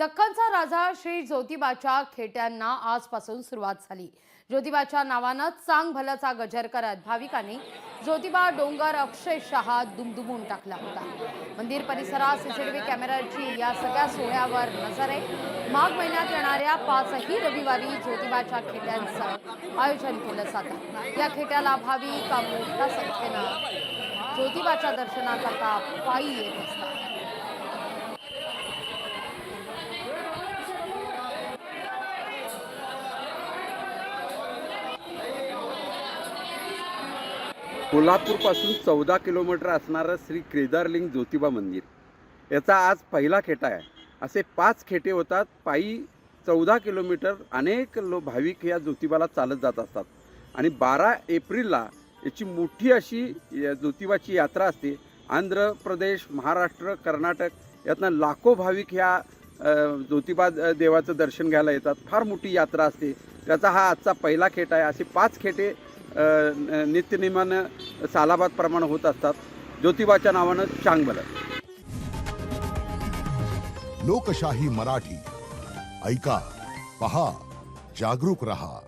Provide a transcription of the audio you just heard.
दख्खनचा राजा श्री ज्योतिबाच्या खेट्यांना आजपासून सुरुवात झाली। ज्योतिबाच्या नावानं चांग भल्याचा गजर करत भाविकांनी ज्योतिबा डोंगर अक्षरशः दुमदुमून टाकला होता। मंदिर परिसरात सीसीटीव्ही कॅमेऱ्याची या सगळ्या सोहळ्यावर नजर आहे। माघ महिन्यात येणाऱ्या 5ही रविवारी ज्योतिबाच्या खेट्यांचं आयोजन केलं जातं। या खेट्याला भाविक मोठ्या संख्येनं ज्योतिबाच्या दर्शनाकरता पायी येत असतात। कोल्हापूरपासून 14 किलोमीटर असणारं श्री केदारलिंग ज्योतिबा मंदिर याचा आज पहिला खेटा आहे। असे 5 खेटे होतात। पायी 14 किलोमीटर अनेक भाविक या ज्योतिबाला चालत जात असतात आणि 12 एप्रिलला याची मोठी अशी ज्योतिबाची यात्रा असते। आंध्र प्रदेश, महाराष्ट्र, कर्नाटक यातनं लाखो भाविक ह्या ज्योतिबा देवाचं दर्शन घ्यायला येतात। फार मोठी यात्रा असते। त्याचा हा आजचा पहिला खेटा आहे। असे 5 खेटे नित्यनेमानं सालाबाद प्रमाणे होत असतात। ज्योतिबाच्या नावानं चांगभलं। लोकशाही मराठी ऐका, पहा, जागरूक रहा।